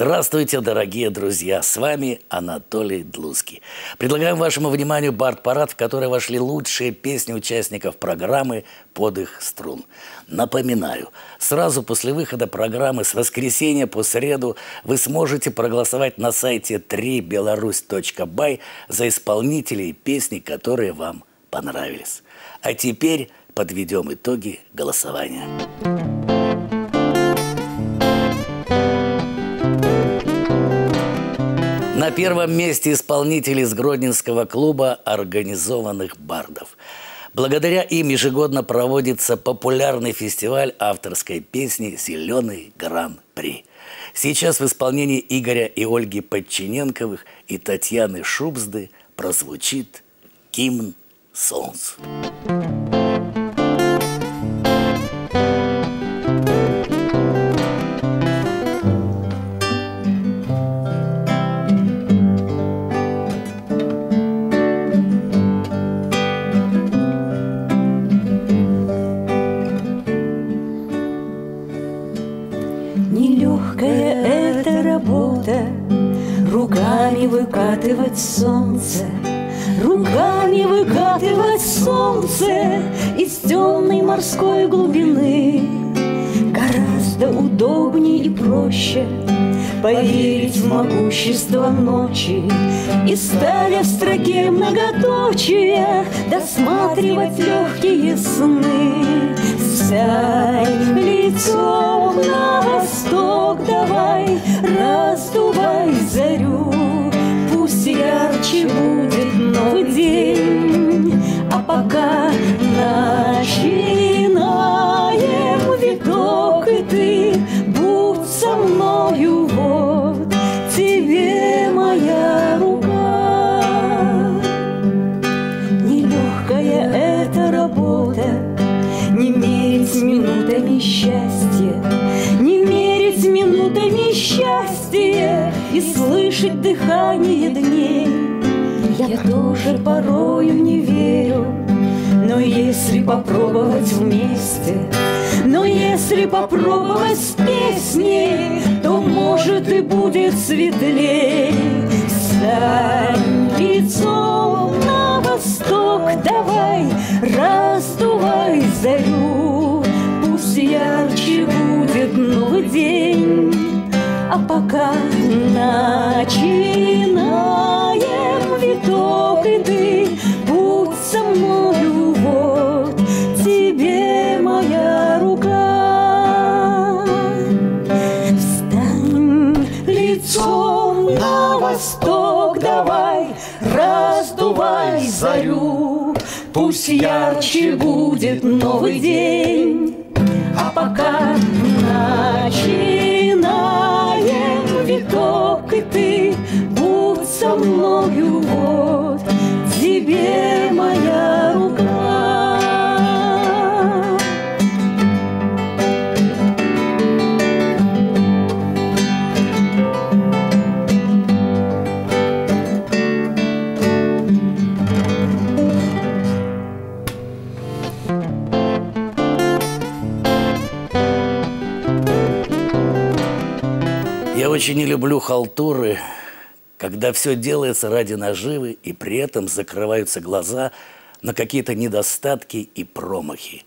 Здравствуйте, дорогие друзья! С вами Анатолий Длуцкий. Предлагаем вашему вниманию Бард-парад, в который вошли лучшие песни участников программы «Под их струн». Напоминаю, сразу после выхода программы с воскресенья по среду вы сможете проголосовать на сайте 3belarus.by за исполнителей песни, которые вам понравились. А теперь подведем итоги голосования. На первом месте исполнители из Гродненского клуба организованных бардов. Благодаря им ежегодно проводится популярный фестиваль авторской песни «Зеленый Гран-при». Сейчас в исполнении Игоря и Ольги Подчиненковых и Татьяны Шубзды прозвучит гимн солнцу. Нелегкая эта работа, руками выкатывать солнце, руками выкатывать солнце из темной морской глубины. Гораздо удобнее и проще поверить в могущество ночи и, ставя в строке многоточие, досматривать легкие сны. Сядь лицом на восток, давай, раздувай зарю, пусть ярче будет новый день, а пока начинаем виток, и ты будь со мною, вот тебе моя рука. Нелегкая эта работа, не мерить минутами счастья, не мерить минутами счастья и слышать дыхание дней. Я тоже порою не верю, но если попробовать вместе, но если попробовать с песней, то, может, и будет светлей. Стань лицом на восток, давай, раздувай зарю, пусть ярче будет новый день, а пока начинаем виток, и ты будь со мною, вот тебе моя рука. Встань лицом на восток, давай, раздувай зарю, пусть ярче будет новый день, а пока начинаем виток, и ты будь со мною, вот тебе моя рука. Я очень не люблю халтуры, когда все делается ради наживы и при этом закрываются глаза на какие-то недостатки и промахи.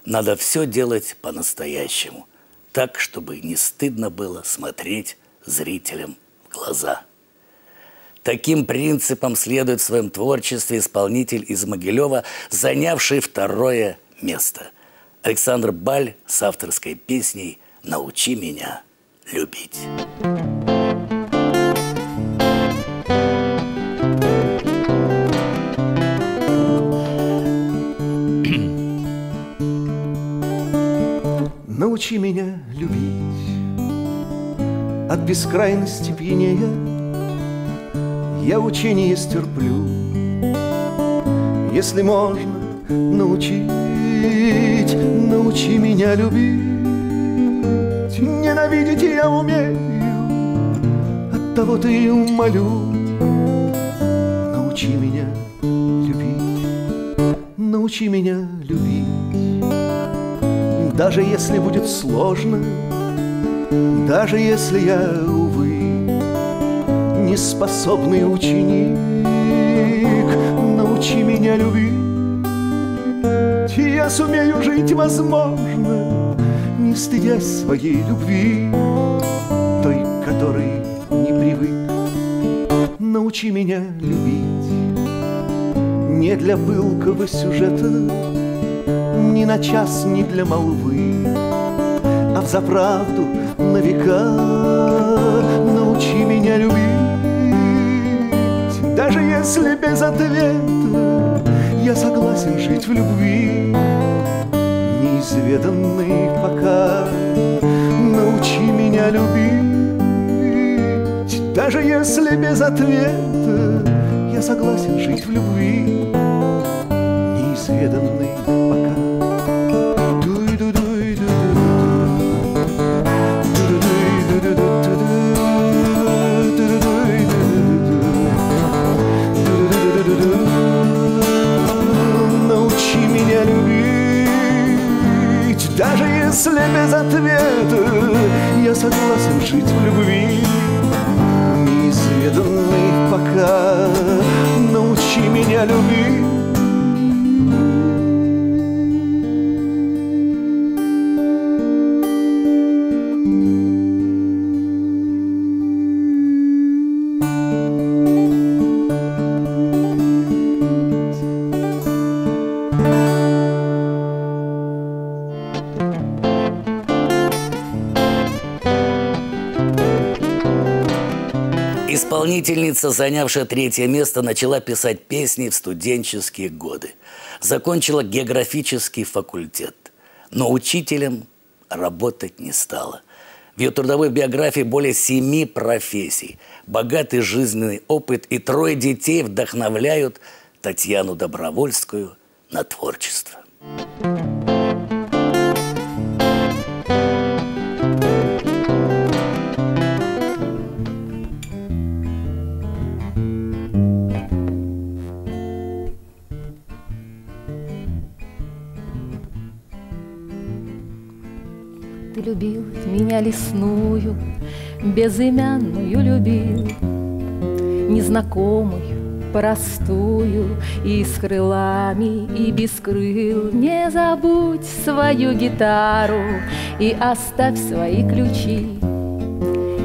Надо все делать по-настоящему, так, чтобы не стыдно было смотреть зрителям в глаза. Таким принципом следует в своем творчестве исполнитель из Могилева, занявший второе место. Александр Баль с авторской песней «Научи меня любить». Научи меня любить, от бескрайности пьянея я учение стерплю. Если можно научить, научи меня любить. Ненавидеть я умею, оттого-то и умолю. Научи меня любить, научи меня любить. Даже если будет сложно, даже если я, увы, неспособный ученик, научи меня любить, и я сумею жить, возможно, не стыдясь своей любви, той, которой не привык. Научи меня любить не для пылкого сюжета, ни на час, ни для молвы, а взаправду на века. Научи меня любить, даже если без ответа я согласен жить в любви, неизведанной пока. Научи меня любить, даже если без ответа я согласен жить в любви, неизведанной пока. Научи меня любить, даже если без ответа я согласен жить в любви, неизведанной пока. Научи меня любить. Исполнительница, занявшая 3-е место, начала писать песни в студенческие годы. Закончила географический факультет, но учителем работать не стала. В ее трудовой биографии более 7 профессий, богатый жизненный опыт и 3 детей вдохновляют Татьяну Добровольскую на творчество. Ты любил меня лесную, безымянную любил, незнакомую, простую, и с крылами, и без крыл. Не забудь свою гитару и оставь свои ключи.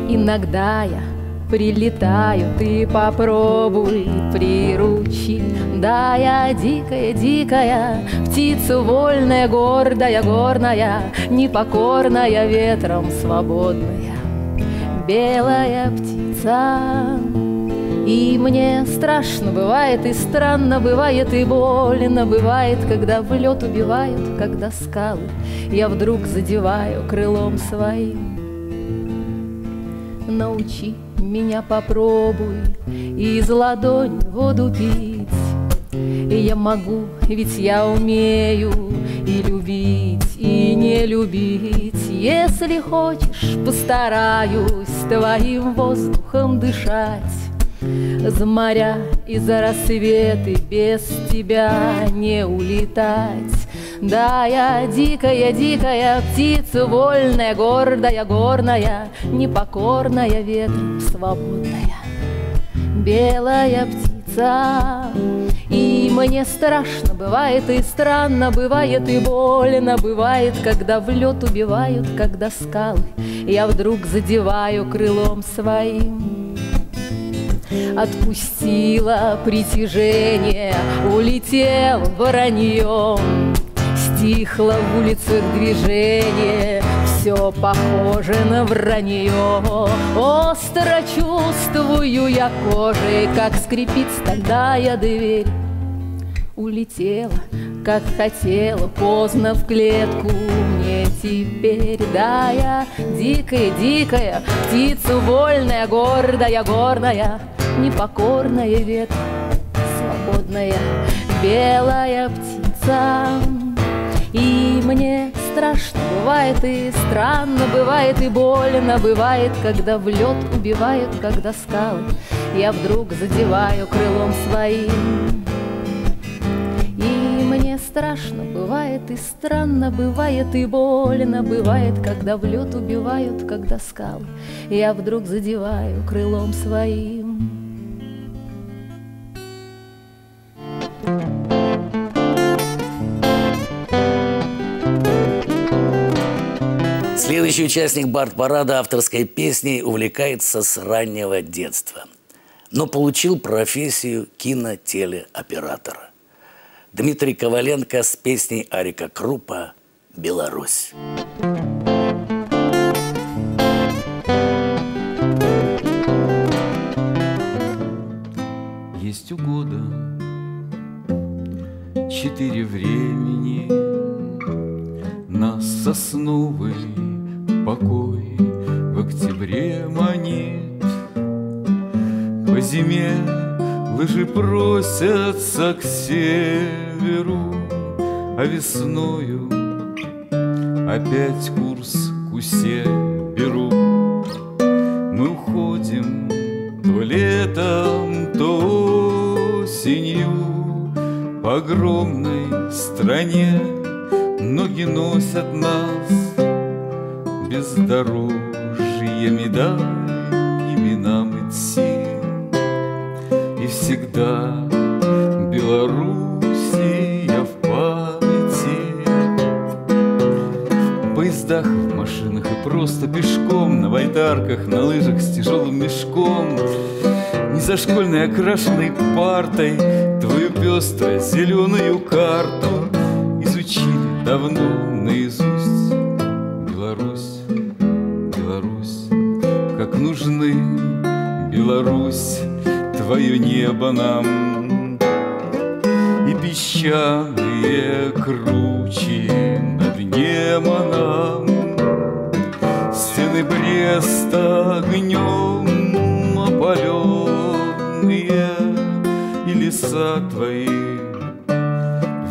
Иногда я прилетаю, ты попробуй приручи. Да, я дикая, дикая, птица вольная, гордая, горная, непокорная, ветром свободная, белая птица. И мне страшно бывает, и странно бывает, и больно бывает, когда в лед убивают, когда скалы я вдруг задеваю крылом своим. Научи меня, попробуй из ладони воду пить. И я могу, ведь я умею и любить, и не любить. Если хочешь, постараюсь твоим воздухом дышать. За моря и за рассветы без тебя не улетать. Да, я дикая, дикая птица, вольная, гордая, горная, непокорная, ветром свободная, белая птица. И мне страшно бывает, и странно бывает, и больно бывает, когда в лед убивают, когда скалы я вдруг задеваю крылом своим. Отпустила притяжение, улетел вороньем, стихло в улицах движение, все похоже на вранье. Остро чувствую я кожей, как скрипит стальная дверь. Улетела, как хотела, поздно в клетку мне теперь. Да, я дикая, дикая, птица вольная, гордая, горная, непокорная, ветром свободная, белая птица. И мне страшно бывает, и странно бывает, и больно бывает, когда в лед убивают, когда скалы я вдруг задеваю крылом своим. И мне страшно страшно, бывает и странно, бывает и больно, бывает, когда в лед убивают, когда скалы я вдруг задеваю крылом своим. Следующий участник бард-парада авторской песней увлекается с раннего детства, но получил профессию кинотелеоператора. Дмитрий Коваленко с песней Арика Крупа «Беларусь». Есть у года 4 времени, нас сосновый покой в октябре манит. По зиме лыжи просятся к северу, а весною опять курс к Усе беру. Мы уходим то летом, то осенью по огромной стране. Ноги носят нас бездорожьями дальними нам идти. И всегда Белоруссия в памяти. В поездах, в машинах и просто пешком, на байдарках, на лыжах с тяжелым мешком, не за школьной окрашенной партой твою пеструю зеленую карту изучили давно наизусть. Беларусь, Беларусь, как нужны, Беларусь, твое небо нам. И песчаные кручи над Неманом, стены Бреста огнем опаленные, и леса твои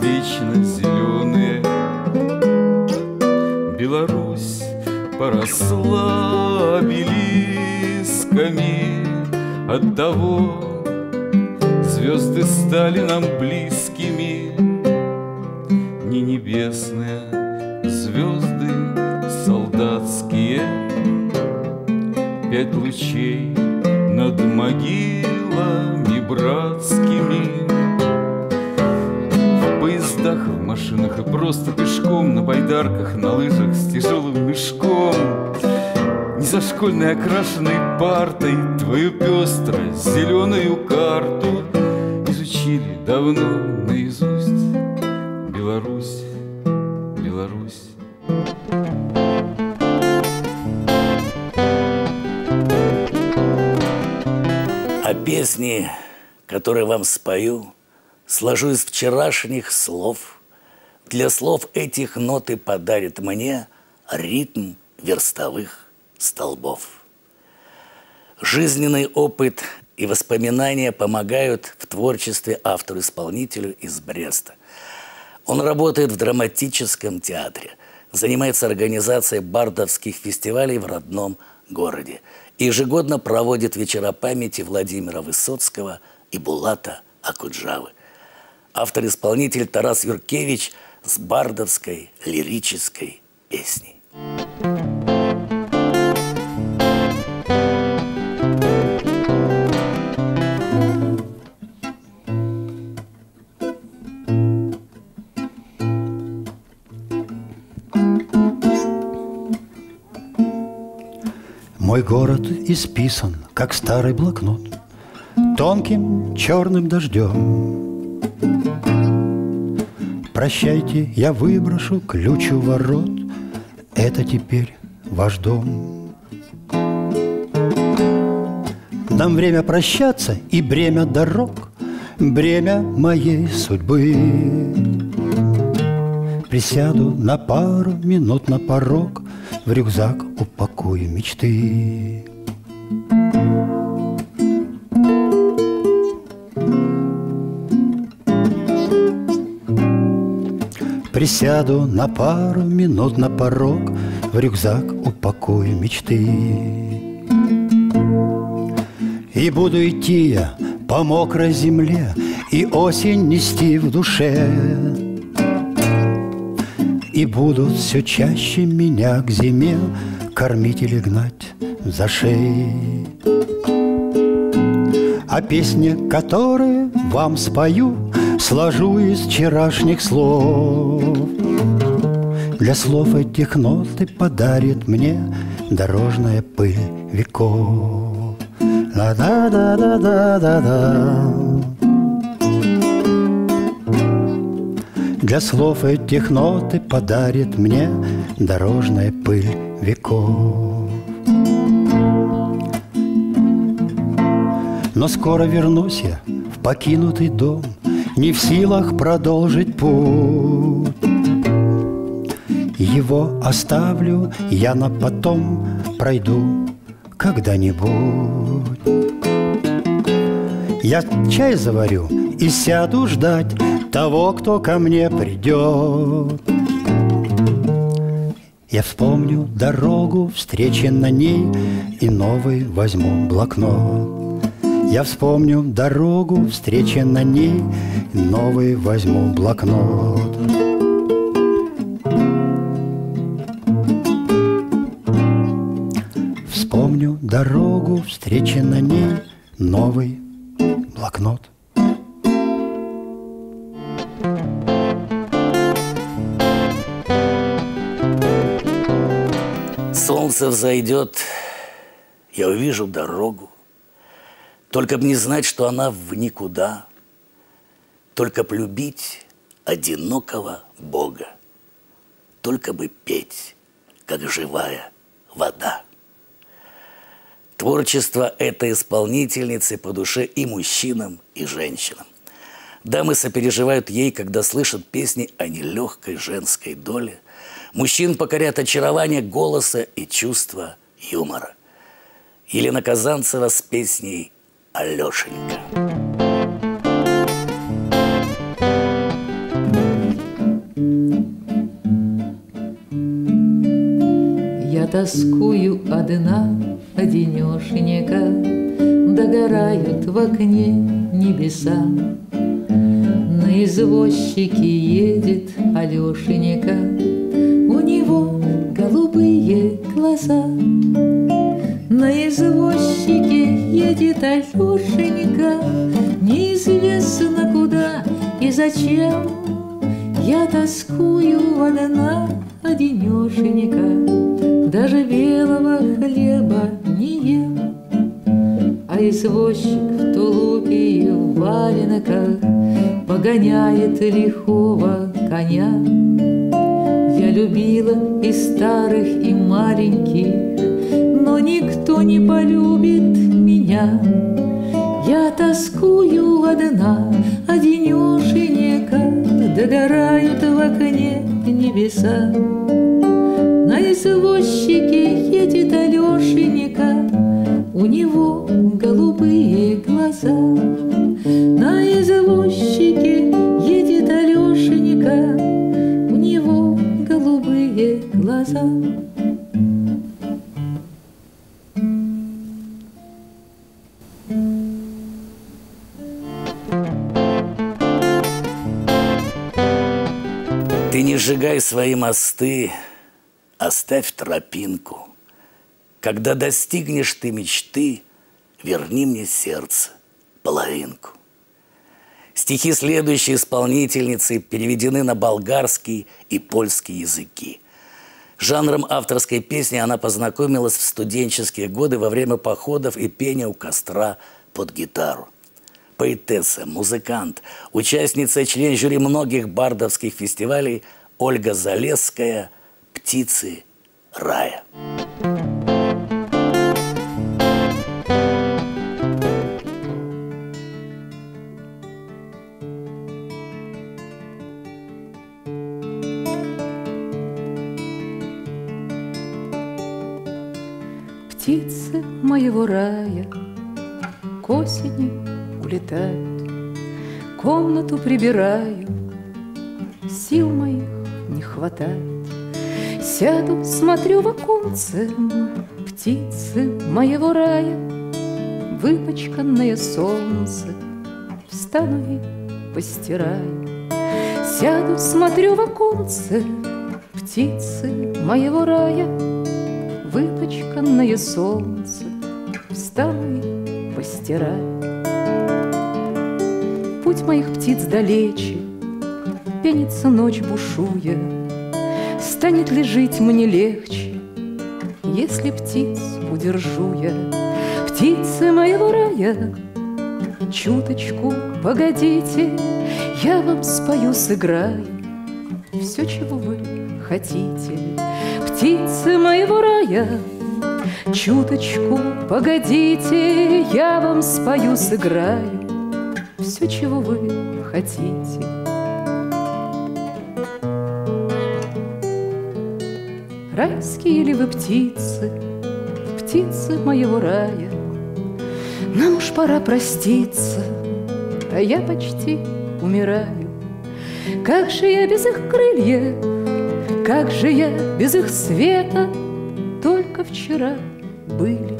вечно зеленые. Беларусь поросла обелисками, оттого звезды стали нам близкими. Не небесные звезды солдатские, 5 лучей над могилами братскими. В поездах, в машинах и просто пешком, на байдарках, на лыжах с тяжелым мешком, не за школьной окрашенной партой твою пеструю зеленую карту изучили давно наизусть. Беларусь, Беларусь. А песни, которые вам спою, сложу из вчерашних слов. Для слов этих ноты подарит мне ритм верстовых столбов. Жизненный опыт и воспоминания помогают в творчестве автору-исполнителю из Бреста. Он работает в драматическом театре, занимается организацией бардовских фестивалей в родном городе и ежегодно проводит вечера памяти Владимира Высоцкого и Булата Акуджавы. Автор-исполнитель Тарас Юркевич с бардовской лирической песней. Мой город исписан, как старый блокнот, тонким черным дождем. Прощайте, я выброшу ключ у ворот, это теперь ваш дом. Нам время прощаться и бремя дорог, бремя моей судьбы. Присяду на пару минут на порог, в рюкзак упакую мечты. Присяду на пару минут на порог, в рюкзак упакую мечты. И буду идти я по мокрой земле и осень нести в душе. И будут все чаще меня к зиме кормить или гнать за шеи. А песни, которые вам спою, сложу из вчерашних слов. Для слов этих ноты подарит мне дорожная пыль веков. Да-да-да-да-да-да. Для слов этих ноты подарит мне дорожная пыль веков. Но скоро вернусь я в покинутый дом, не в силах продолжить путь. Его оставлю я на потом, пройду когда-нибудь. Я чай заварю и сяду ждать того, кто ко мне придет. Я вспомню дорогу, встречи на ней, и новый возьму блокнот. Я вспомню дорогу, встречи на ней, и новый возьму блокнот. Вспомню дорогу, встречи на ней, новый блокнот. Солнце взойдет, я увижу дорогу. Только б не знать, что она в никуда. Только б любить одинокого Бога. Только бы петь, как живая вода. Творчество этой исполнительницы по душе и мужчинам, и женщинам. Дамы сопереживают ей, когда слышат песни о нелегкой женской доле. Мужчин покорят очарование голоса и чувства юмора. Елена Казанцева с песней «Алешенька». Я тоскую одна, одинешенека, догорают в окне небеса. На извозчике едет Алешенека, у него голубые глаза. На извозчике едет Алешенька, неизвестно куда и зачем. Я тоскую одна, одинешенька, даже белого хлеба не ем. А извозчик в тулупе и в валенках погоняет лихого коня. Я любила и старых, и маленьких, но никто не полюбит меня. Я тоскую одна, одинешенека, догорают в окне небеса. На извозчике едет Алешенька, у него голубые глаза. На извозчике едет Алешенька, у него голубые глаза. Ты не сжигай свои мосты, оставь тропинку. Когда достигнешь ты мечты, верни мне сердце половинку. Стихи следующей исполнительницы переведены на болгарский и польский языки. Жанром авторской песни она познакомилась в студенческие годы во время походов и пения у костра под гитару. Поэтесса, музыкант, участница и член жюри многих бардовских фестивалей Ольга Залесская «Птицы рая». Птицы моего рая к осени улетают, комнату прибираю, сил моих не хватает. Сяду, смотрю в оконце, птицы моего рая, выпачканное солнце, встану и постираю. Сяду, смотрю в оконце, Птицы моего рая, выпачканное солнце, встану и постираю. Путь моих птиц далече, пенится ночь бушуя. Станет ли жить мне легче, если птиц удержу я? Птицы моего рая, чуточку погодите, я вам спою, сыграю все, чего вы хотите. Птицы моего рая, чуточку погодите, я вам спою, сыграю все, чего вы хотите. Райские ли вы птицы, птицы моего рая? Нам уж пора проститься, а я почти умираю. Как же я без их крыльев, как же я без их света? Только вчера были,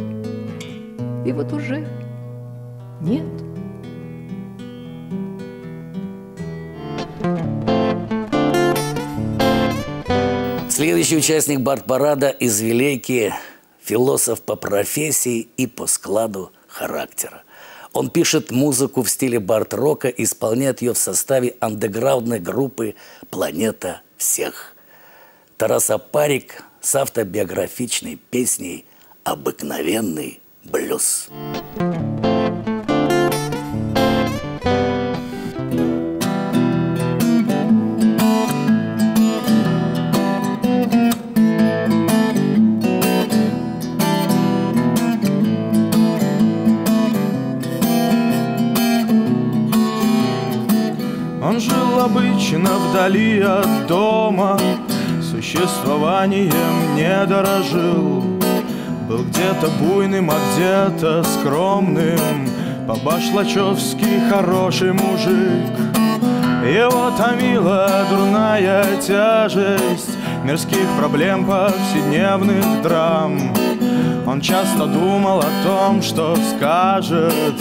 и вот уже нет. Следующий участник бард-парада из Вилейки – философ по профессии и по складу характера. Он пишет музыку в стиле бард-рока, исполняет ее в составе андеграундной группы «Планета всех». Тарас Апарик с автобиографичной песней «Обыкновенный блюз». Он жил обычно вдали от дома, существованием не дорожил. Был где-то буйным, а где-то скромным, по-башлачевски хороший мужик. Его томила дурная тяжесть мирских проблем, повседневных драм. Он часто думал о том, что скажет,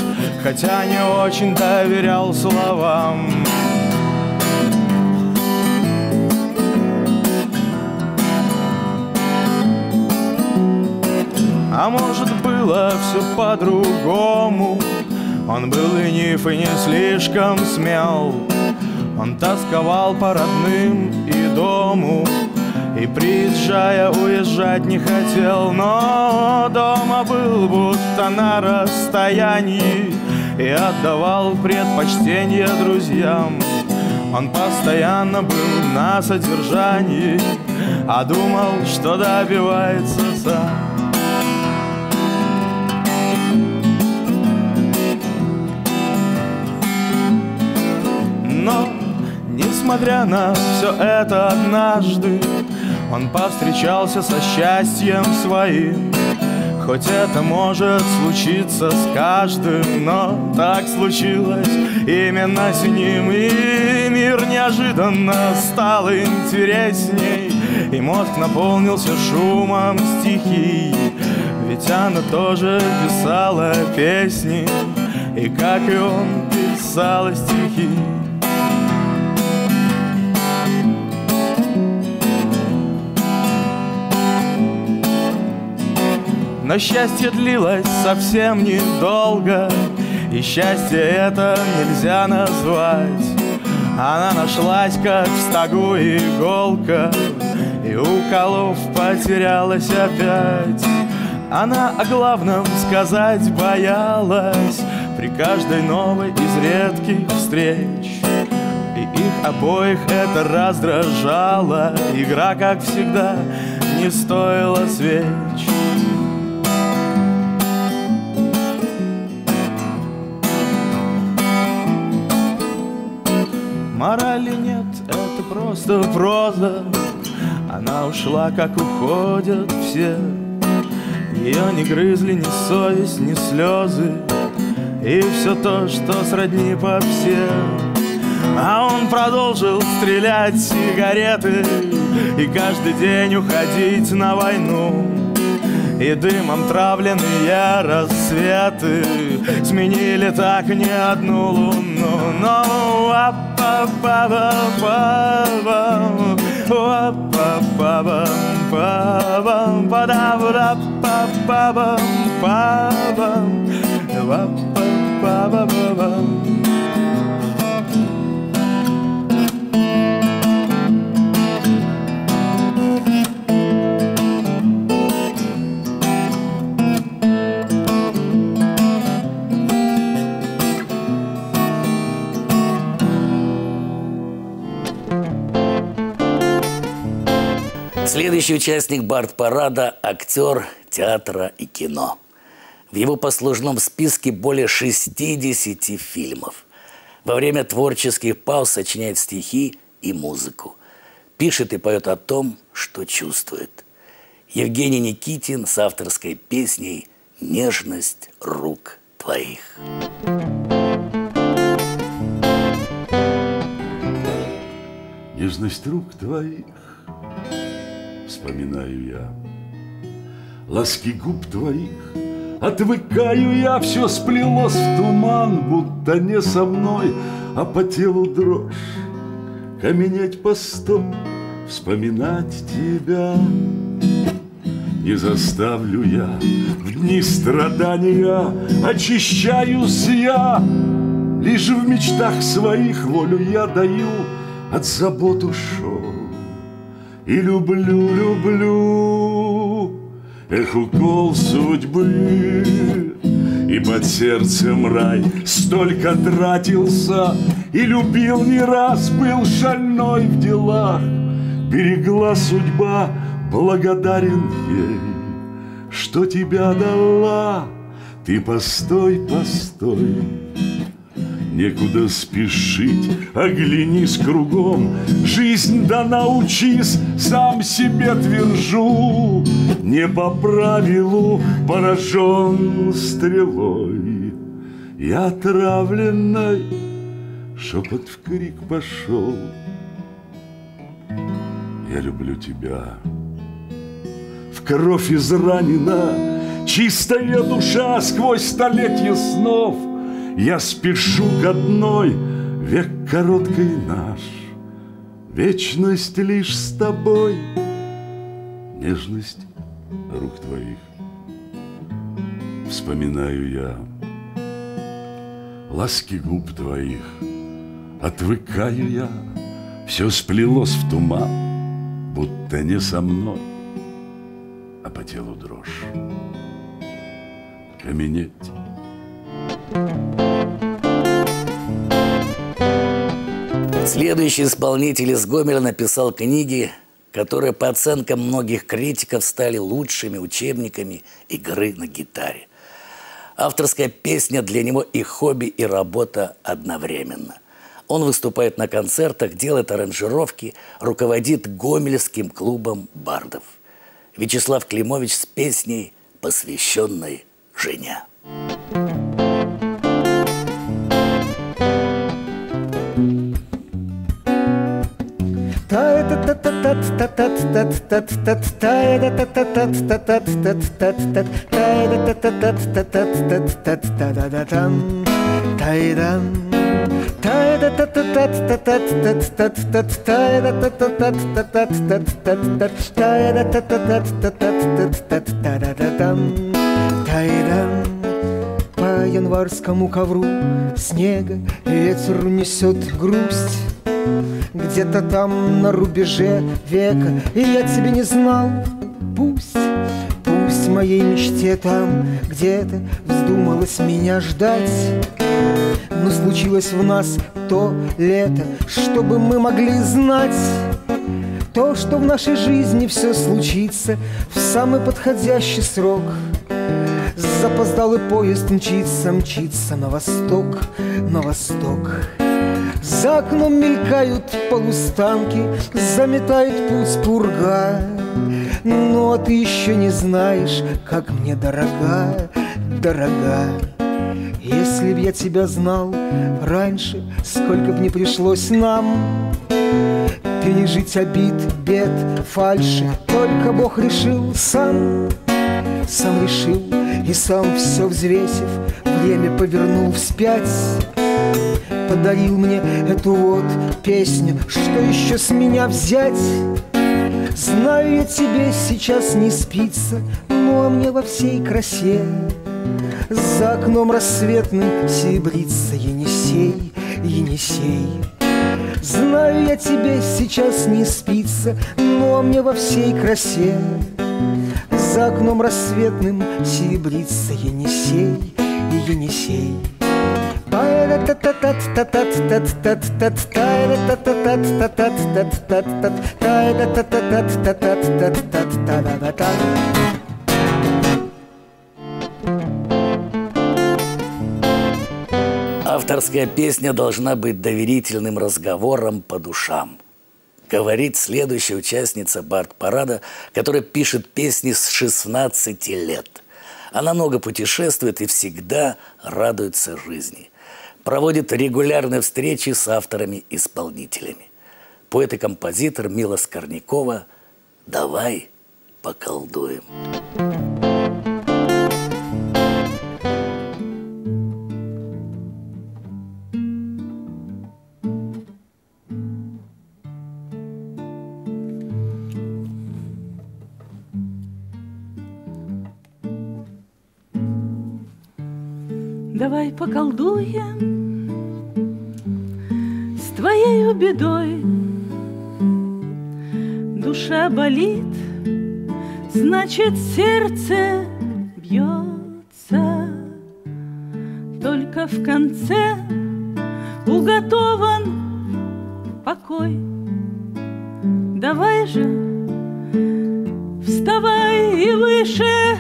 хотя не очень доверял словам. А может, было все по-другому. Он был ленив и не слишком смел. Он тосковал по родным и дому, и, приезжая, уезжать не хотел. Но дома был будто на расстоянии и отдавал предпочтение друзьям. Он постоянно был на содержании, а думал, что добивается сам. Но, несмотря на все это, однажды он повстречался со счастьем своим. Хоть это может случиться с каждым, но так случилось именно с ним. И мир неожиданно стал интересней, и мозг наполнился шумом стихий. Ведь она тоже писала песни, и как и он писала стихи. Но счастье длилось совсем недолго, и счастье это нельзя назвать. Она нашлась, как в стогу иголка, и, уколов, потерялась опять. Она о главном сказать боялась при каждой новой из редких встреч, и их обоих это раздражало. Игра, как всегда, не стоила свеч. Морали нет, это просто проза. Она ушла, как уходят все. Ее не грызли ни совесть, ни слезы, и все то, что сродни по всем. А он продолжил стрелять сигареты и каждый день уходить на войну. И дымом травленные рассветы сменили так не одну луну. Но Следующий участник Бард-парада – актер театра и кино. В его послужном списке более 60 фильмов. Во время творческих пауз сочиняет стихи и музыку. Пишет и поет о том, что чувствует. Евгений Никитин с авторской песней «Нежность рук твоих». Нежность рук твоих вспоминаю я, ласки губ твоих отвыкаю я, все сплелось в туман, будто не со мной, а по телу дрожь, каменеть по стол, вспоминать тебя. Не заставлю я в дни страдания, очищаюсь я, лишь в мечтах своих волю я даю, от забот ушел. И люблю, люблю, эх, укол судьбы, и под сердцем рай столько тратился, и любил не раз, был шальной в делах. Берегла судьба, благодарен ей, что тебя дала. Ты постой, постой, некуда спешить, оглянись кругом. Жизнь да научись, сам себе твержу, не по правилу поражен стрелой. Я отравленной, шепот в крик пошел. Я люблю тебя, в кровь изранена чистая душа сквозь столетия снов. Я спешу к одной, век короткий наш, вечность лишь с тобой. Нежность рук твоих вспоминаю я, ласки губ твоих отвыкаю я, все сплелось в туман, будто не со мной, а по телу дрожь, каменеть. Следующий исполнитель из Гомеля написал книги, которые, по оценкам многих критиков, стали лучшими учебниками игры на гитаре. Авторская песня для него и хобби, и работа одновременно. Он выступает на концертах, делает аранжировки, руководит Гомельским клубом бардов. Вячеслав Климович с песней, посвященной жене. По январскому ковру снега ветер несет грусть. Где-то там на рубеже века, и я тебя не знал. Пусть моей мечте там где-то вздумалось меня ждать. Но случилось в нас то лето, чтобы мы могли знать то, что в нашей жизни все случится в самый подходящий срок. Запоздалый поезд мчится на восток, на восток. За окном мелькают полустанки, заметает путь пурга. Но ты еще не знаешь, как мне дорога, дорога. Если б я тебя знал раньше, сколько б не пришлось нам пережить обид, бед, фальши. Только Бог решил сам решил и сам все взвесив, время повернул вспять. Подарил мне эту вот песню, что еще с меня взять? Знаю, я тебе сейчас не спится, но мне во всей красе. За окном рассветным серебрится Енисей, Енисей. Знаю, я тебе сейчас не спится, но мне во всей красе. За окном рассветным серебрится Енисей, Енисей. Авторская песня должна быть доверительным разговором по душам. Говорит следующая участница Бард-парада, которая пишет песни с 16 лет. Она много путешествует и всегда радуется жизни. Проводит регулярные встречи с авторами-исполнителями. Поэт и композитор Мила Скорнякова «Давай поколдуем». Давай поколдуем с твоей бедой. Душа болит, значит, сердце бьется. Только в конце уготован покой. Давай же, вставай и выше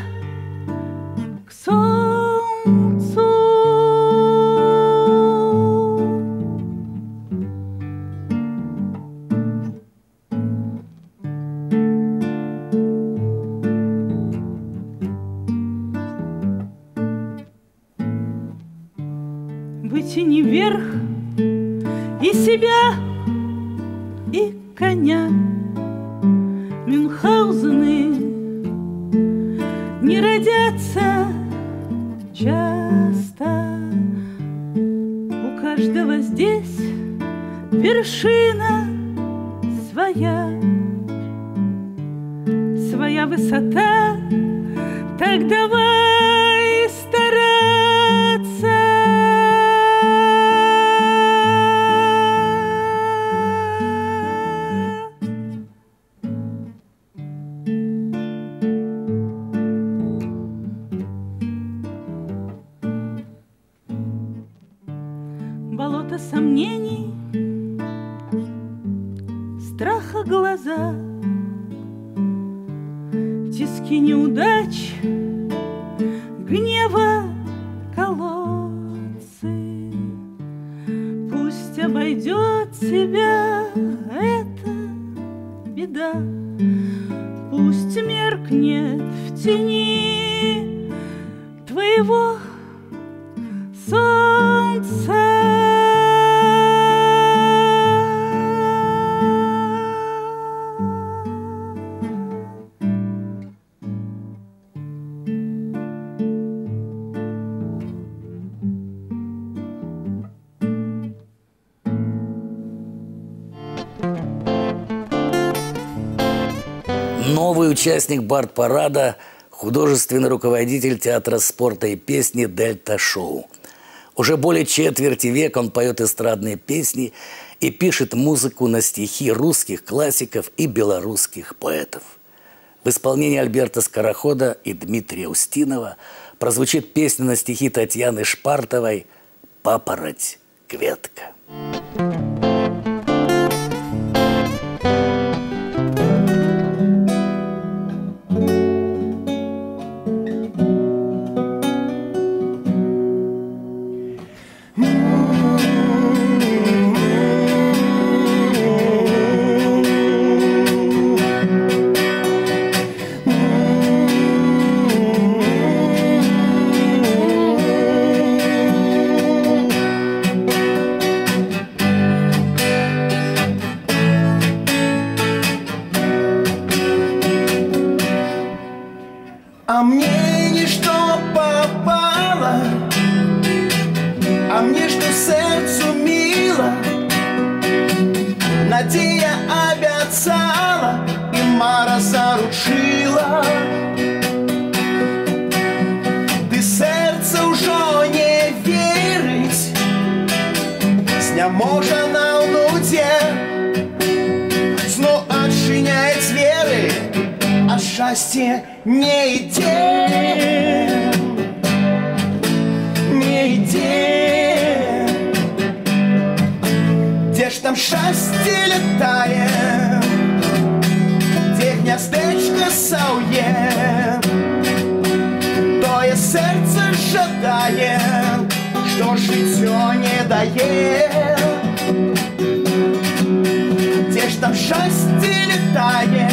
к солнцу. Вытяни вверх и себя, и коня. Мюнхгаузены не родятся часто. У каждого здесь вершина своя, своя высота. Так давай стараться. Болото сомнений, страха глаза, тиски неудач, гнева колодцы. Пусть обойдет тебя эта беда, пусть меркнет в тени твоего солнца. Новый участник Бард-парада – художественный руководитель театра спорта и песни «Дельта-шоу». Уже более четверти века он поет эстрадные песни и пишет музыку на стихи русских классиков и белорусских поэтов. В исполнении Альберта Скорохода и Дмитрия Устинова прозвучит песня на стихи Татьяны Шпартовой «Папороть, кветка». А мне ничто попало, а мне что сердцу мило. Надія обіцяла, і мара заручила, ды серце ўжо не верыць, не можа на ўнуце, зноў адчыняе дзверы, а шчасце не ідзе, не ідзе. Дзе ж там шчасце лятае, дзе гняздечка саўе, тое сэрца жадае, што жыццё не дае. Дзе ж там шчасце летае,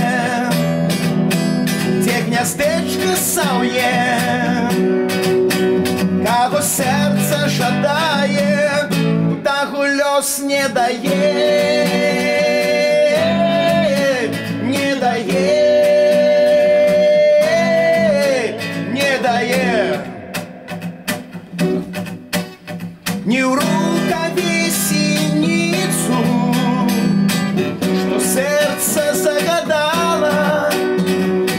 дзе гняздечка саўе, каго сэрца жадае, таго лёс не дае, не дае, не дае. Не ў рукаве сініцу, што сэрца загадала,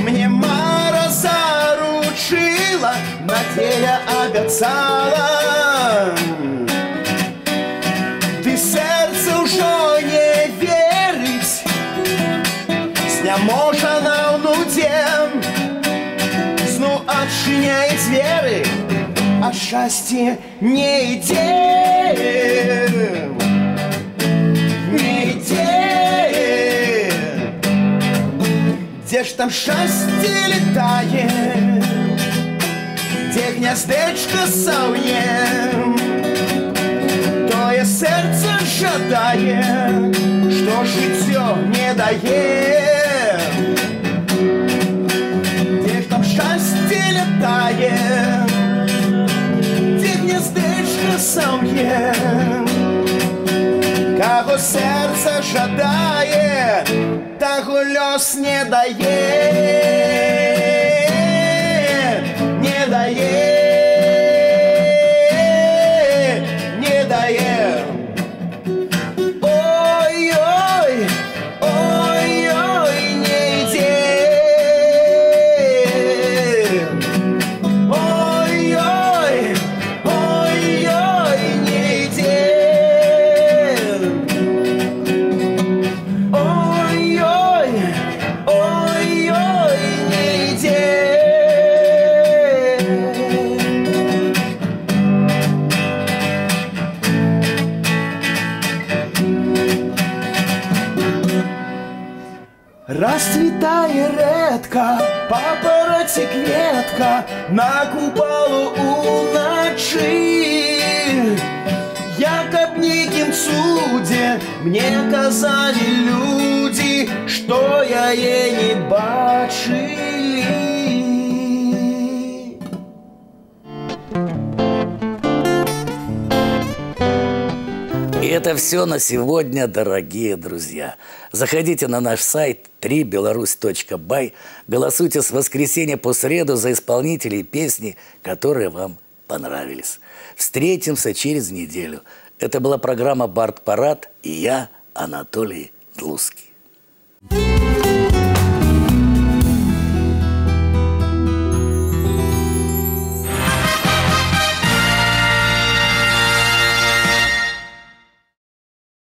мне мара заручыла, надзея абяцала. Ты сэрца ўжо не верыць, зняможана ўнуце, зноў адчыняе дзверы, а шчасце не ідзе, не ідзе. Дзе ж там шчасце летае, дзе гняздечка саўе, тое сэрца жадае, што жыццё не дае. Дзе ж там шчасце летае, гняздечка саўе, каго сэрца жадае, таго лёс не дае, не дае, не дае. Ой-ой, ой-ой, не ідзе. Расцвітае рэдка, папараці кветка, на купалу уначы. Як аб нейкім цудзе мне казалі людзі, што яе не бачылі. И это все на сегодня, дорогие друзья. Заходите на наш сайт www.3belarus.by, голосуйте с воскресенья по среду за исполнителей песни, которые вам понравились. Встретимся через неделю. Это была программа «Бард-парад» и я, Анатолий Тлуцкий.